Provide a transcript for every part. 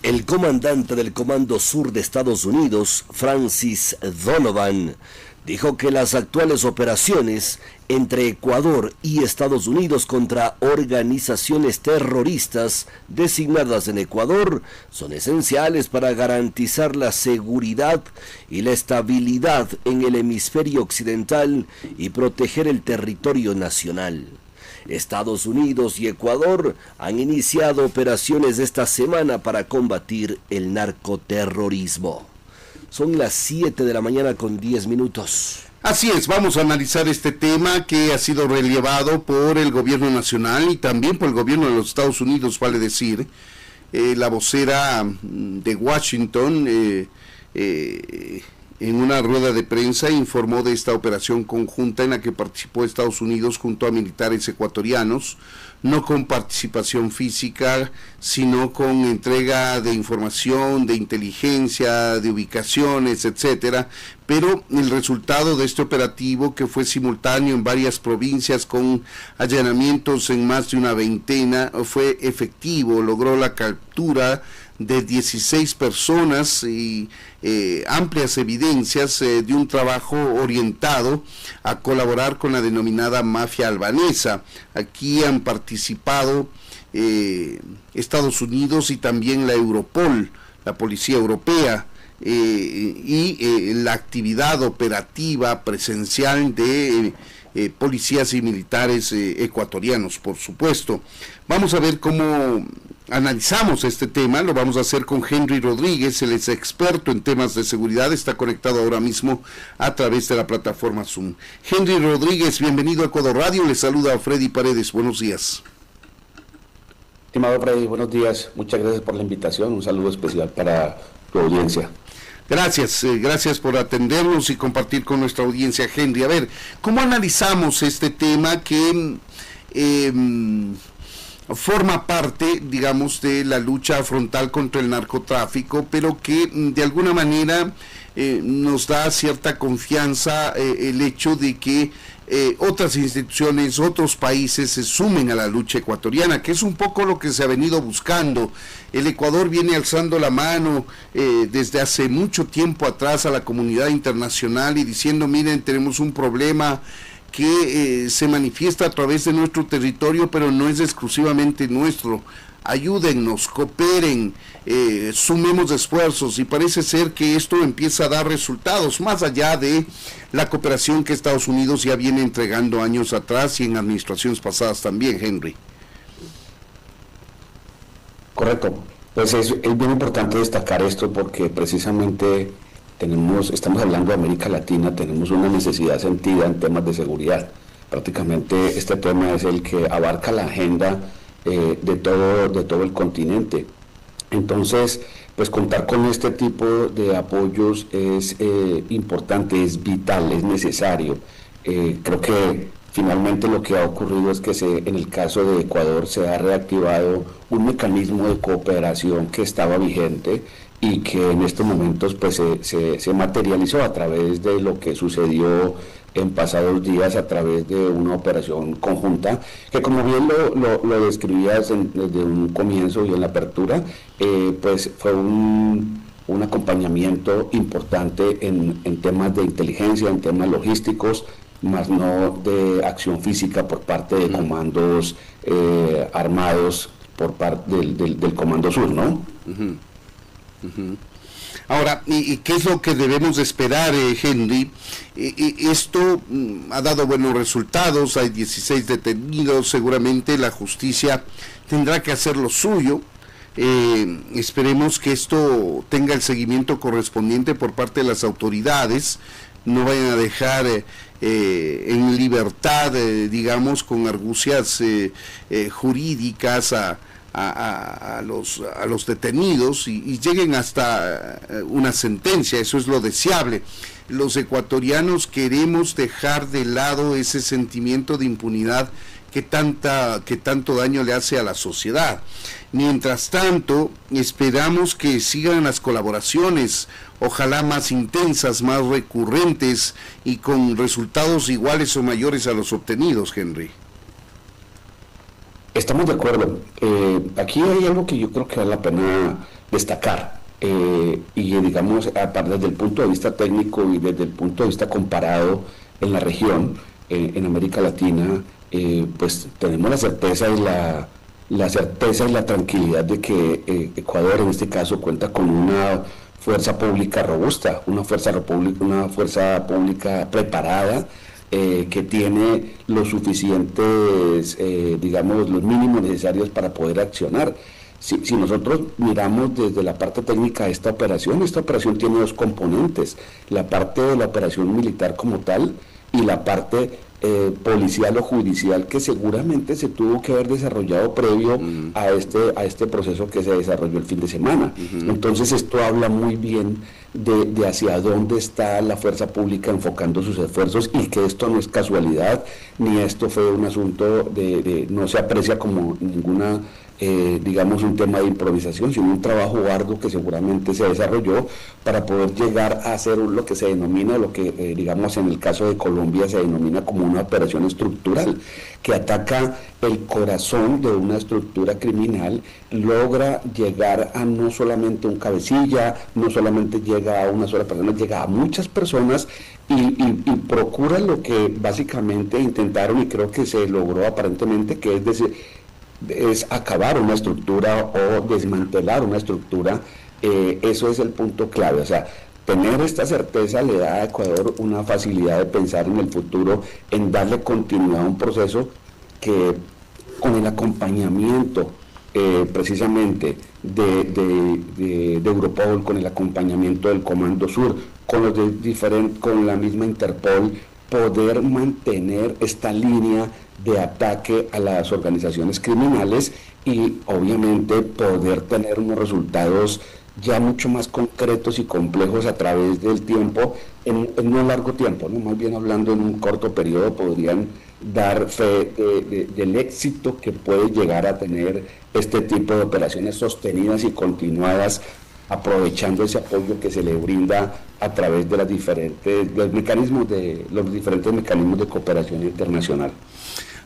El comandante del Comando Sur de Estados Unidos, Francis Donovan, dijo que las actuales operaciones entre Ecuador y Estados Unidos contra organizaciones terroristas designadas en Ecuador son esenciales para garantizar la seguridad y la estabilidad en el hemisferio occidental y proteger el territorio nacional. Estados Unidos y Ecuador han iniciado operaciones esta semana para combatir el narcoterrorismo. Son las 7 de la mañana con 10 minutos. Así es, vamos a analizar este tema que ha sido relevado por el gobierno nacional y también por el gobierno de los Estados Unidos, vale decir. La vocera de Washington en una rueda de prensa informó de esta operación conjunta en la que participó Estados Unidos junto a militares ecuatorianos, no con participación física, sino con entrega de información, de inteligencia, de ubicaciones, etcétera. Pero el resultado de este operativo, que fue simultáneo en varias provincias con allanamientos en más de una veintena, fue efectivo, logró la captura de 16 personas y amplias evidencias de un trabajo orientado a colaborar con la denominada mafia albanesa. Aquí han participado Estados Unidos y también la Europol, la Policía Europea, y la actividad operativa presencial de policías y militares ecuatorianos, por supuesto. Vamos a ver cómo analizamos este tema. Lo vamos a hacer con Henry Rodríguez, él es experto en temas de seguridad, está conectado ahora mismo a través de la plataforma Zoom. Henry Rodríguez, bienvenido a Ecuador Radio, le saluda a Freddy Paredes, buenos días. Estimado Freddy, buenos días, muchas gracias por la invitación, un saludo especial para tu audiencia. Gracias, gracias por atendernos y compartir con nuestra audiencia, Henry. A ver, ¿cómo analizamos este tema que forma parte, digamos, de la lucha frontal contra el narcotráfico, pero que de alguna manera nos da cierta confianza el hecho de que otras instituciones, otros países se sumen a la lucha ecuatoriana, que es un poco lo que se ha venido buscando? El Ecuador viene alzando la mano desde hace mucho tiempo atrás a la comunidad internacional y diciendo, miren, tenemos un problema que se manifiesta a través de nuestro territorio, pero no es exclusivamente nuestro. Ayúdennos, cooperen, sumemos esfuerzos, y parece ser que esto empieza a dar resultados, más allá de la cooperación que Estados Unidos ya viene entregando años atrás y en administraciones pasadas también, Henry. Correcto, pues es bien importante destacar esto porque precisamente estamos hablando de América Latina, tenemos una necesidad sentida en temas de seguridad. Prácticamente este tema es el que abarca la agenda de todo el continente. Entonces, pues contar con este tipo de apoyos es importante, es vital, es necesario. Creo que finalmente lo que ha ocurrido es que en el caso de Ecuador se ha reactivado un mecanismo de cooperación que estaba vigente y que en estos momentos pues se materializó a través de lo que sucedió en pasados días a través de una operación conjunta, que como bien lo describías desde un comienzo y en la apertura, pues fue un acompañamiento importante en temas de inteligencia, en temas logísticos, más no de acción física por parte de comandos armados por parte del Comando Sur, ¿no? Uh-huh. Uh-huh. Ahora, ¿y qué es lo que debemos esperar, Henry? Esto ha dado buenos resultados, hay 16 detenidos, seguramente la justicia tendrá que hacer lo suyo. Esperemos que esto tenga el seguimiento correspondiente por parte de las autoridades, no vayan a dejar en libertad, digamos, con argucias jurídicas a los detenidos y lleguen hasta una sentencia. Eso es lo deseable. Los ecuatorianos queremos dejar de lado ese sentimiento de impunidad que tanto daño le hace a la sociedad. Mientras tanto, esperamos que sigan las colaboraciones, ojalá más intensas, más recurrentes y con resultados iguales o mayores a los obtenidos, Henry. Estamos de acuerdo. Aquí hay algo que yo creo que vale la pena destacar. Y digamos, desde el punto de vista técnico y desde el punto de vista comparado en la región, en América Latina, pues tenemos la certeza y la tranquilidad de que Ecuador en este caso cuenta con una fuerza pública robusta, una fuerza pública preparada, que tiene los suficientes, digamos, los mínimos necesarios para poder accionar. Si nosotros miramos desde la parte técnica de esta operación tiene dos componentes: la parte de la operación militar como tal y la parte policial o judicial, que seguramente se tuvo que haber desarrollado previo a este proceso que se desarrolló el fin de semana. Entonces esto habla muy bien de hacia dónde está la fuerza pública enfocando sus esfuerzos, y que esto no es casualidad, ni esto fue un asunto no se aprecia como ninguna digamos un tema de improvisación, sino un trabajo arduo que seguramente se desarrolló para poder llegar a hacer lo que se denomina, lo que digamos en el caso de Colombia se denomina como una operación estructural, que ataca el corazón de una estructura criminal, logra llegar a no solamente un cabecilla, no solamente llega a una sola persona, llega a muchas personas y procura lo que básicamente intentaron, y creo que se logró aparentemente, que es acabar una estructura o desmantelar una estructura. Eso es el punto clave. O sea, tener esta certeza le da a Ecuador una facilidad de pensar en el futuro, en darle continuidad a un proceso que, con el acompañamiento precisamente de Europol, con el acompañamiento del Comando Sur, con la misma Interpol, poder mantener esta línea de ataque a las organizaciones criminales, y obviamente poder tener unos resultados ya mucho más concretos y complejos a través del tiempo, en un largo tiempo, ¿no? Más bien hablando en un corto periodo, podrían dar fe del éxito que puede llegar a tener este tipo de operaciones sostenidas y continuadas, aprovechando ese apoyo que se le brinda a través de los diferentes mecanismos de cooperación internacional.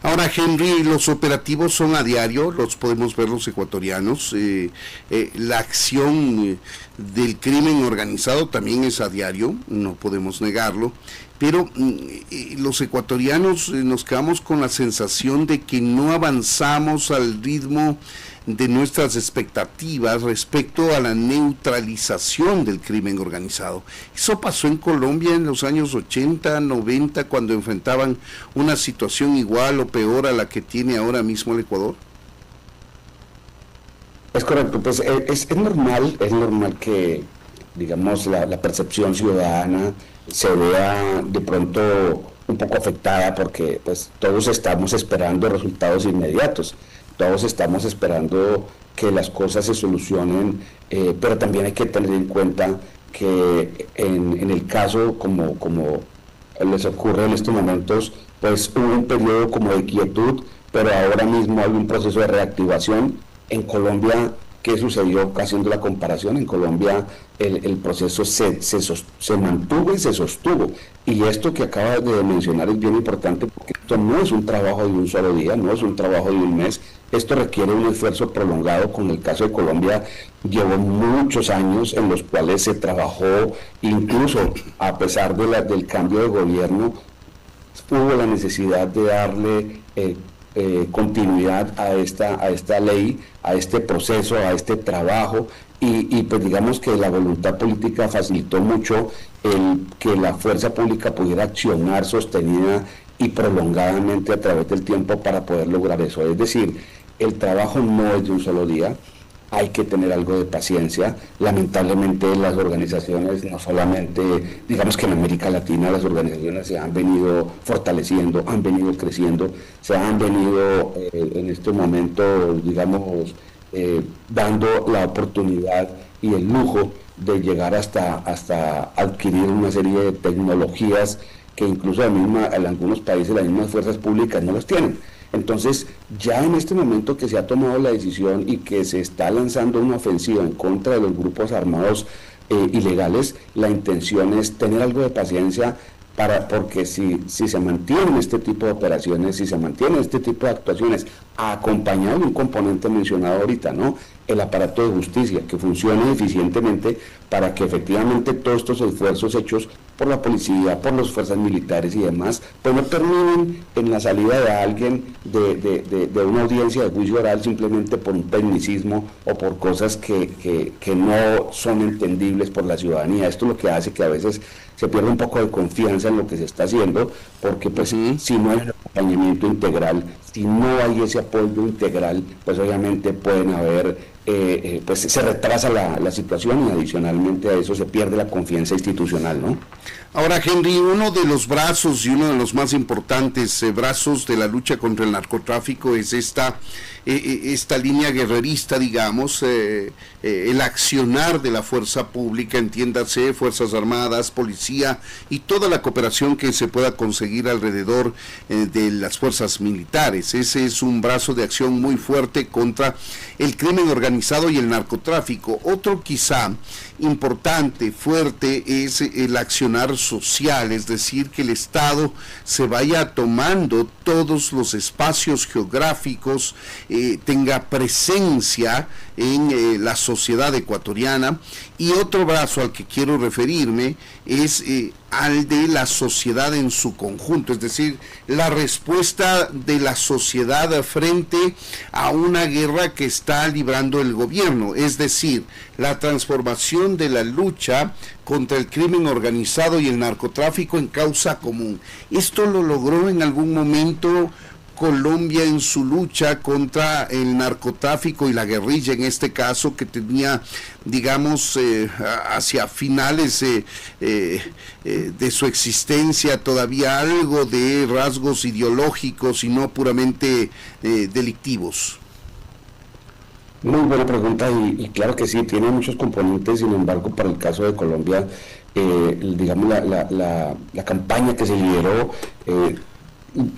Ahora, Henry, los operativos son a diario, los podemos ver los ecuatorianos. La acción del crimen organizado también es a diario, no podemos negarlo. Pero los ecuatorianos nos quedamos con la sensación de que no avanzamos al ritmo de nuestras expectativas respecto a la neutralización del crimen organizado. Eso pasó en Colombia en los años 80, 90, cuando enfrentaban una situación igual o peor a la que tiene ahora mismo el Ecuador. Es correcto, pues es normal que, digamos, la percepción ciudadana se vea de pronto un poco afectada, porque pues todos estamos esperando resultados inmediatos. Todos estamos esperando que las cosas se solucionen, pero también hay que tener en cuenta que en el caso, como les ocurre en estos momentos, pues hubo un periodo como de quietud, pero ahora mismo hay un proceso de reactivación. En Colombia, ¿qué sucedió? Haciendo la comparación, en Colombia el proceso se mantuvo y se sostuvo. Y esto que acaba de mencionar es bien importante, porque esto no es un trabajo de un solo día, no es un trabajo de un mes. Esto requiere un esfuerzo prolongado. Con el caso de Colombia, llevó muchos años en los cuales se trabajó, incluso a pesar del cambio de gobierno, hubo la necesidad de darle continuidad a esta ley, a este proceso, a este trabajo, y pues digamos que la voluntad política facilitó mucho el que la fuerza pública pudiera accionar sostenida y prolongadamente a través del tiempo para poder lograr eso. Es decir, el trabajo no es de un solo día, hay que tener algo de paciencia. Lamentablemente las organizaciones, no solamente, digamos que en América Latina, las organizaciones se han venido fortaleciendo, han venido creciendo, se han venido en este momento, digamos, dando la oportunidad y el lujo de llegar hasta adquirir una serie de tecnologías que incluso en algunos países las mismas fuerzas públicas no las tienen. Entonces, ya en este momento que se ha tomado la decisión y que se está lanzando una ofensiva en contra de los grupos armados ilegales, la intención es tener algo de paciencia, porque si se mantienen este tipo de operaciones, si se mantienen este tipo de actuaciones, acompañado de un componente mencionado ahorita, ¿no? El aparato de justicia, que funcione eficientemente para que efectivamente todos estos esfuerzos hechos por la policía, por las fuerzas militares y demás, pues no terminen en la salida de alguien de una audiencia de juicio oral simplemente por un tecnicismo o por cosas que no son entendibles por la ciudadanía. Esto es lo que hace que a veces se pierda un poco de confianza en lo que se está haciendo, porque pues si no hay un acompañamiento integral, si no hay ese apoyo integral, pues obviamente pueden haber, pues se retrasa la situación y adicionalmente a eso se pierde la confianza institucional, ¿no? Ahora, Henry, uno de los brazos y uno de los más importantes brazos de la lucha contra el narcotráfico es esta línea guerrerista, digamos, el accionar de la fuerza pública, entiéndase, Fuerzas Armadas, policía y toda la cooperación que se pueda conseguir alrededor de las fuerzas militares. Ese es un brazo de acción muy fuerte contra el crimen organizado y el narcotráfico. Otro quizá importante, fuerte, es el accionar social, es decir, que el Estado se vaya tomando todos los espacios geográficos, tenga presencia en la sociedad ecuatoriana. Y otro brazo al que quiero referirme es al de la sociedad en su conjunto, es decir, la respuesta de la sociedad frente a una guerra que está librando el gobierno, es decir, la transformación de la lucha contra el crimen organizado y el narcotráfico en causa común. Esto lo logró en algún momento Colombia en su lucha contra el narcotráfico y la guerrilla, en este caso, que tenía, digamos, hacia finales de su existencia todavía algo de rasgos ideológicos y no puramente delictivos. Muy buena pregunta y claro que sí, tiene muchos componentes. Sin embargo, para el caso de Colombia, digamos, la campaña que se lideró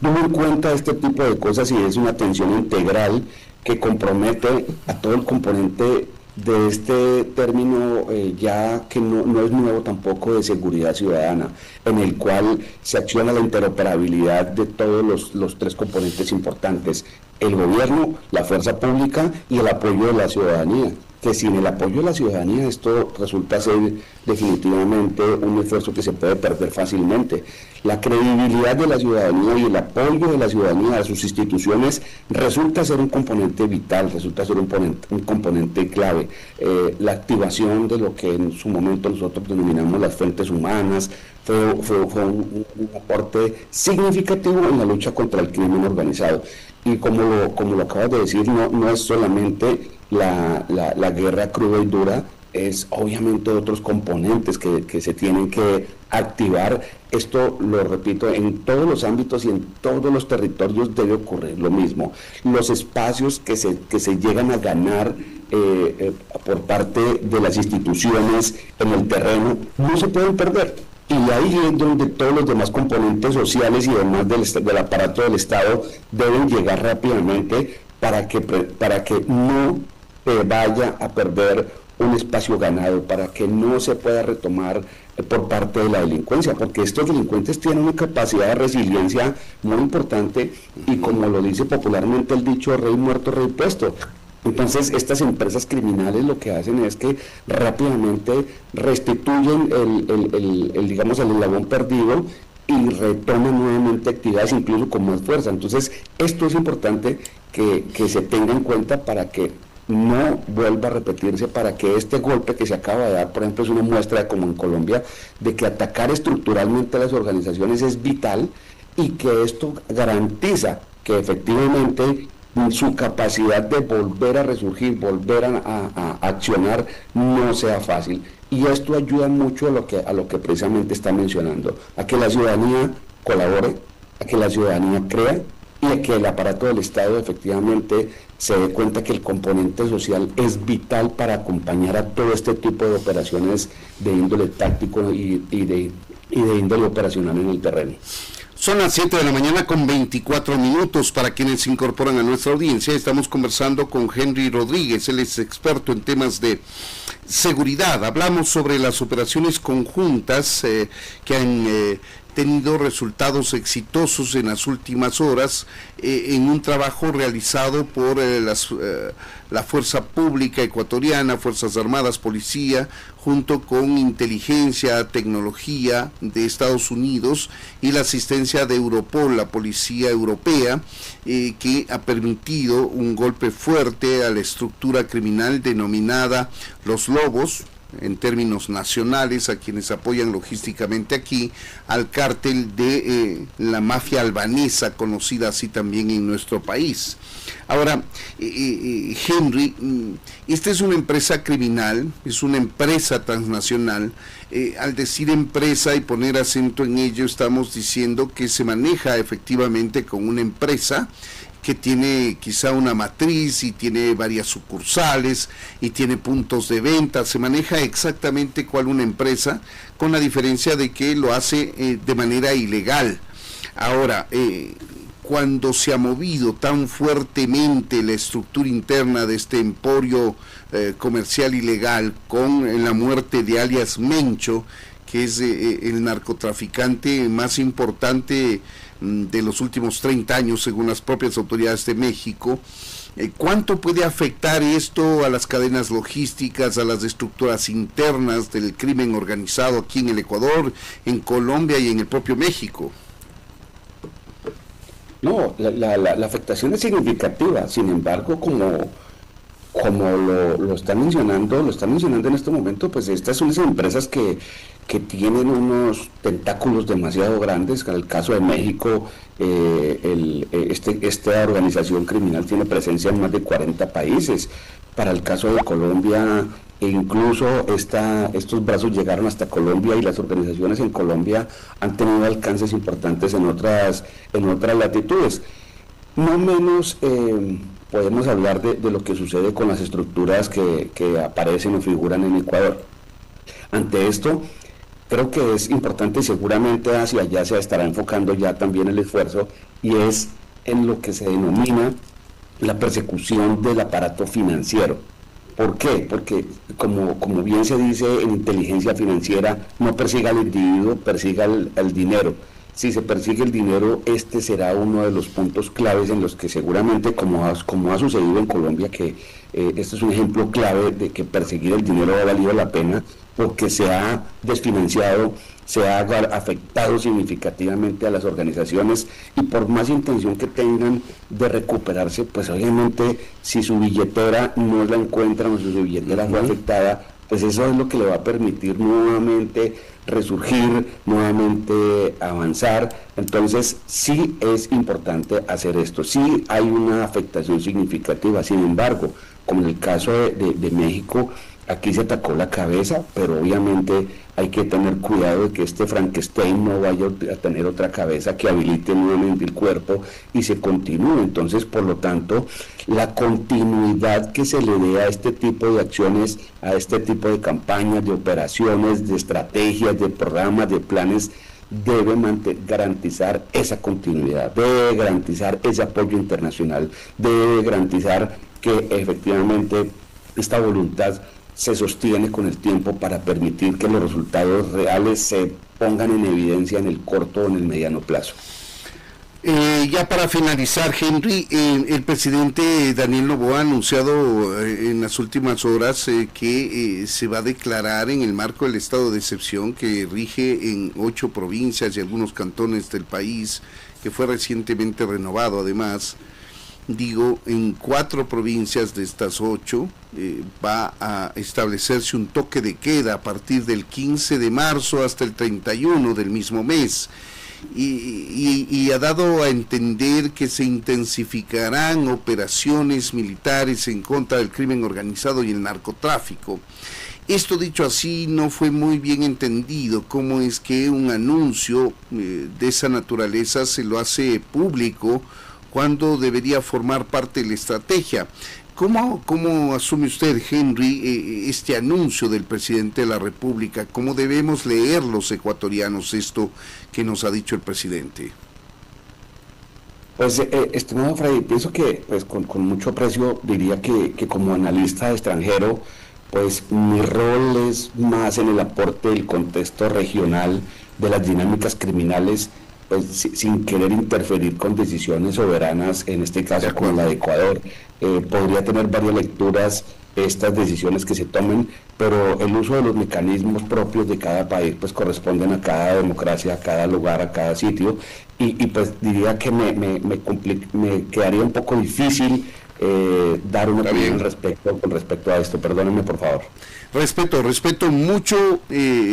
tuvo en cuenta este tipo de cosas y es una atención integral que compromete a todo el componente de este término, ya que no es nuevo tampoco, de seguridad ciudadana, en el cual se acciona la interoperabilidad de todos los tres componentes importantes: el gobierno, la fuerza pública y el apoyo de la ciudadanía. Que sin el apoyo de la ciudadanía esto resulta ser definitivamente un esfuerzo que se puede perder fácilmente. La credibilidad de la ciudadanía y el apoyo de la ciudadanía a sus instituciones resulta ser un componente vital, resulta ser un componente clave. La activación de lo que en su momento nosotros denominamos las fuentes humanas fue un aporte significativo en la lucha contra el crimen organizado. Y como lo acabas de decir, no es solamente la guerra cruda y dura, es obviamente otros componentes que se tienen que activar. Esto, lo repito, en todos los ámbitos y en todos los territorios debe ocurrir lo mismo. Los espacios que se llegan a ganar por parte de las instituciones en el terreno no se pueden perder. Y ahí es donde todos los demás componentes sociales y demás del aparato del Estado deben llegar rápidamente para que no vaya a perder un espacio ganado, para que no se pueda retomar por parte de la delincuencia, porque estos delincuentes tienen una capacidad de resiliencia muy importante y, como lo dice popularmente el dicho, rey muerto, rey puesto. Entonces estas empresas criminales lo que hacen es que rápidamente restituyen el eslabón perdido y retoman nuevamente actividades incluso con más fuerza. Entonces esto es importante que se tenga en cuenta para que no vuelva a repetirse, para que este golpe que se acaba de dar, por ejemplo, es una muestra, como en Colombia, de que atacar estructuralmente a las organizaciones es vital y que esto garantiza que efectivamente su capacidad de volver a resurgir, volver a accionar, no sea fácil. Y esto ayuda mucho a lo que precisamente está mencionando, a que la ciudadanía colabore, a que la ciudadanía crea y a que el aparato del Estado efectivamente se dé cuenta que el componente social es vital para acompañar a todo este tipo de operaciones de índole táctico y de índole operacional en el terreno. Son las 7 de la mañana con 24 minutos. Para quienes se incorporan a nuestra audiencia, estamos conversando con Henry Rodríguez. Él es experto en temas de seguridad. Hablamos sobre las operaciones conjuntas que han tenido resultados exitosos en las últimas horas en un trabajo realizado por la Fuerza Pública Ecuatoriana, Fuerzas Armadas, Policía, junto con inteligencia, tecnología de Estados Unidos y la asistencia de Europol, la Policía Europea, que ha permitido un golpe fuerte a la estructura criminal denominada Los Lobos, en términos nacionales, a quienes apoyan logísticamente aquí, al cártel de la mafia albanesa, conocida así también en nuestro país. Ahora, Henry, esta es una empresa criminal, es una empresa transnacional. Al decir empresa y poner acento en ello, estamos diciendo que se maneja efectivamente con una empresa que tiene quizá una matriz y tiene varias sucursales y tiene puntos de venta, se maneja exactamente cual una empresa, con la diferencia de que lo hace de manera ilegal. Ahora, cuando se ha movido tan fuertemente la estructura interna de este emporio comercial ilegal con la muerte de alias Mencho, que es el narcotraficante más importante de los últimos 30 años, según las propias autoridades de México, ¿cuánto puede afectar esto a las cadenas logísticas, a las estructuras internas del crimen organizado aquí en el Ecuador, en Colombia y en el propio México? No, la afectación es significativa. Sin embargo, como lo está mencionando en este momento, pues estas son esas empresas que tienen unos tentáculos demasiado grandes. En el caso de México, esta organización criminal tiene presencia en más de 40 países. Para el caso de Colombia, incluso estos brazos llegaron hasta Colombia, y las organizaciones en Colombia han tenido alcances importantes en otras latitudes. No menos podemos hablar de lo que sucede con las estructuras que aparecen o figuran en Ecuador. Ante esto, creo que es importante, y seguramente hacia allá se estará enfocando ya también el esfuerzo, y es en lo que se denomina la persecución del aparato financiero. ¿Por qué? Porque, como bien se dice en inteligencia financiera, no persiga al individuo, persiga el dinero. Si se persigue el dinero, este será uno de los puntos claves en los que seguramente, como ha sucedido en Colombia, que este es un ejemplo clave de que perseguir el dinero ha valido la pena, porque se ha desfinanciado, se ha afectado significativamente a las organizaciones, y por más intención que tengan de recuperarse, pues obviamente si su billetera no la encuentran o si su billetera fue afectada, pues eso es lo que le va a permitir nuevamente resurgir, nuevamente avanzar. Entonces sí es importante hacer esto, sí hay una afectación significativa. Sin embargo, como en el caso de México, aquí se atacó la cabeza, pero obviamente hay que tener cuidado de que este Frankenstein no vaya a tener otra cabeza que habilite nuevamente el cuerpo y se continúe. Entonces, por lo tanto, la continuidad que se le dé a este tipo de acciones, a este tipo de campañas, de operaciones, de estrategias, de programas, de planes, debe garantizar esa continuidad, debe garantizar ese apoyo internacional, debe garantizar que efectivamente esta voluntad se sostiene con el tiempo para permitir que los resultados reales se pongan en evidencia en el corto o en el mediano plazo. Ya para finalizar, Henry, el presidente Daniel Noboa ha anunciado en las últimas horas que se va a declarar en el marco del estado de excepción que rige en 8 provincias y algunos cantones del país, que fue recientemente renovado además. En 4 provincias de estas 8 va a establecerse un toque de queda a partir del 15 de marzo hasta el 31 del mismo mes. Y ha dado a entender que se intensificarán operaciones militares en contra del crimen organizado y el narcotráfico. Esto, dicho así, no fue muy bien entendido. ¿Cómo es que un anuncio de esa naturaleza se lo hace público cuando debería formar parte de la estrategia? ¿Cómo asume usted, Henry, este anuncio del presidente de la República? ¿Cómo debemos leer los ecuatorianos esto que nos ha dicho el presidente? Pues, estimado Freddy, pienso que pues con mucho aprecio diría que como analista extranjero, pues mi rol es más en el aporte del contexto regional, de las dinámicas criminales, pues, sin querer interferir con decisiones soberanas, en este caso como la de Ecuador. Podría tener varias lecturas estas decisiones que se tomen, pero el uso de los mecanismos propios de cada país pues corresponden a cada democracia, a cada lugar, a cada sitio, y pues diría que me quedaría un poco difícil dar una opinión con respecto a esto. Perdónenme, por favor. Respeto mucho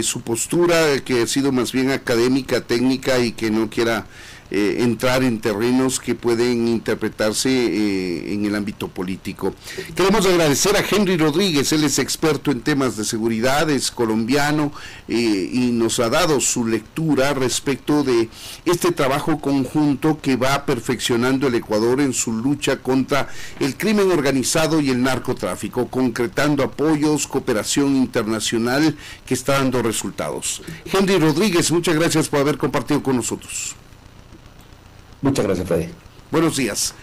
su postura, que ha sido más bien académica, técnica, y que no quiera entrar en terrenos que pueden interpretarse en el ámbito político. Queremos agradecer a Henry Rodríguez, él es experto en temas de seguridad, es colombiano, y nos ha dado su lectura respecto de este trabajo conjunto que va perfeccionando el Ecuador en su lucha contra el crimen organizado y el narcotráfico, concretando apoyos, cooperación internacional que está dando resultados. Henry Rodríguez, muchas gracias por haber compartido con nosotros. Muchas gracias, Fede. Buenos días.